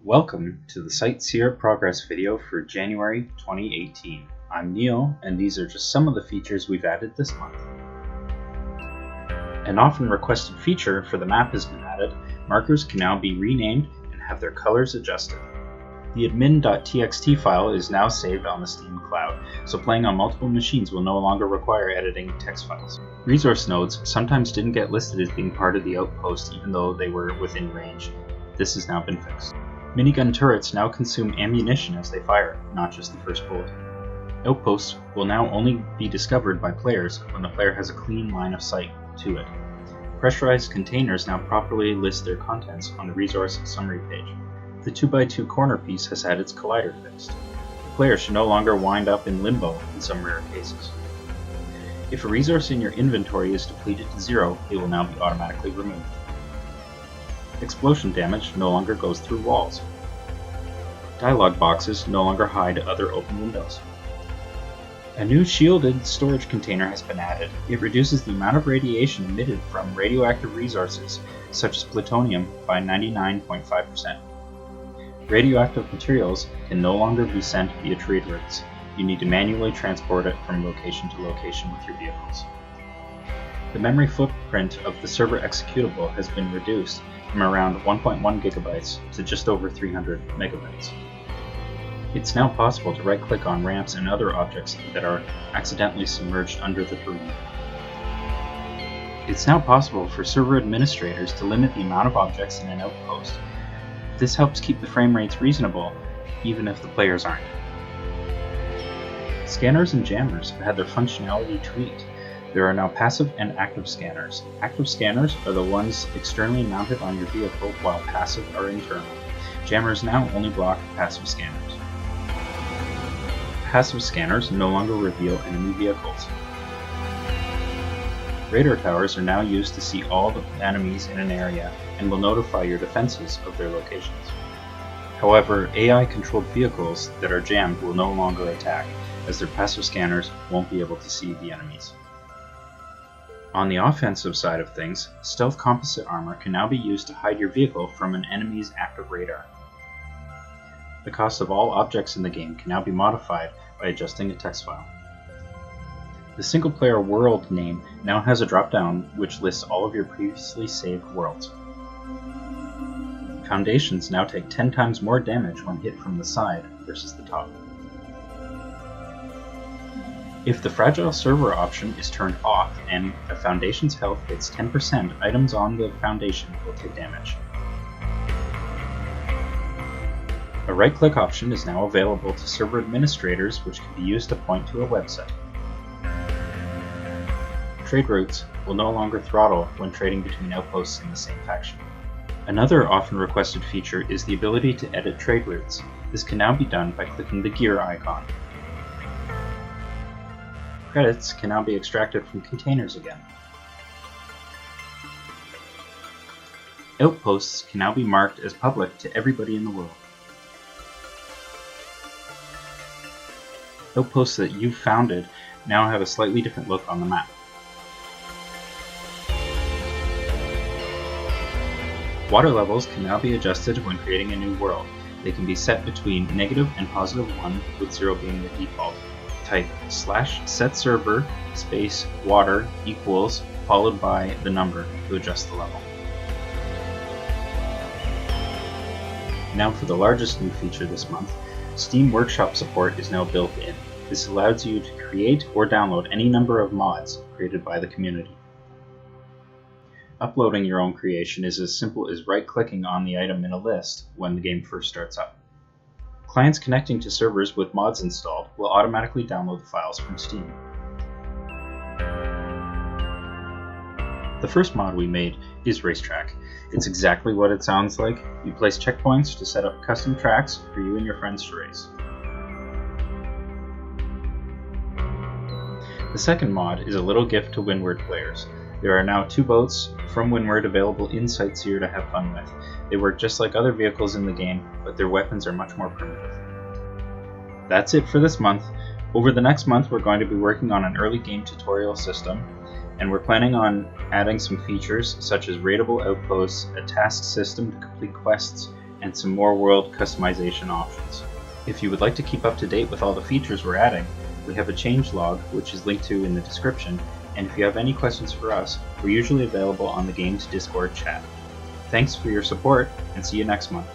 Welcome to the Sightseer progress video for January 2018. I'm Neil, and these are just some of the features we've added this month. An often requested feature for the map has been added. Markers can now be renamed and have their colors adjusted. The admin.txt file is now saved on the Steam cloud, so playing on multiple machines will no longer require editing text files. Resource nodes sometimes didn't get listed as being part of the outpost even though they were within range. This has now been fixed. Minigun turrets now consume ammunition as they fire, not just the first bullet. Outposts will now only be discovered by players when the player has a clean line of sight to it. Pressurized containers now properly list their contents on the resource summary page. The 2x2 corner piece has had its collider fixed. The player should no longer wind up in limbo in some rare cases. If a resource in your inventory is depleted to 0, it will now be automatically removed. Explosion damage no longer goes through walls. Dialog boxes no longer hide other open windows. A new shielded storage container has been added. It reduces the amount of radiation emitted from radioactive resources, such as plutonium, by 99.5%. Radioactive materials can no longer be sent via trade routes. You need to manually transport it from location to location with your vehicles. The memory footprint of the server executable has been reduced from around 1.1 gigabytes to just over 300 megabytes. It's now possible to right-click on ramps and other objects that are accidentally submerged under the perimeter. It's now possible for server administrators to limit the amount of objects in an outpost. This helps keep the frame rates reasonable, even if the players aren't. Scanners and jammers have had their functionality tweaked. There are now passive and active scanners. Active scanners are the ones externally mounted on your vehicle, while passive are internal. Jammers now only block passive scanners. Passive scanners no longer reveal enemy vehicles. Radar towers are now used to see all the enemies in an area and will notify your defenses of their locations. However, AI-controlled vehicles that are jammed will no longer attack, as their passive scanners won't be able to see the enemies. On the offensive side of things, stealth composite armor can now be used to hide your vehicle from an enemy's active radar. The cost of all objects in the game can now be modified by adjusting a text file. The single-player world name now has a drop-down which lists all of your previously saved worlds. Foundations now take 10 times more damage when hit from the side versus the top. If the fragile server option is turned off and a foundation's health hits 10%, items on the foundation will take damage. A right-click option is now available to server administrators, which can be used to point to a website. Trade routes will no longer throttle when trading between outposts in the same faction. Another often requested feature is the ability to edit trade routes. This can now be done by clicking the gear icon. Credits can now be extracted from containers again. Outposts can now be marked as public to everybody in the world. Outposts that you've founded now have a slightly different look on the map. Water levels can now be adjusted when creating a new world. They can be set between negative and positive 1, with 0 being the default. Type /setServer space water equals followed by the number to adjust the level. Now for the largest new feature this month, Steam Workshop support is now built in. This allows you to create or download any number of mods created by the community. Uploading your own creation is as simple as right-clicking on the item in a list when the game first starts up. Clients connecting to servers with mods installed will automatically download the files from Steam. The first mod we made is Racetrack. It's exactly what it sounds like. You place checkpoints to set up custom tracks for you and your friends to race. The second mod is a little gift to Windward players. There are now 2 boats from Windward available in Sightseer to have fun with. They work just like other vehicles in the game, but their weapons are much more primitive. That's it for this month. Over the next month we're going to be working on an early game tutorial system, and we're planning on adding some features such as raidable outposts, a task system to complete quests, and some more world customization options. If you would like to keep up to date with all the features we're adding, we have a changelog which is linked to in the description, and if you have any questions for us, we're usually available on the game's Discord chat. Thanks for your support, and see you next month.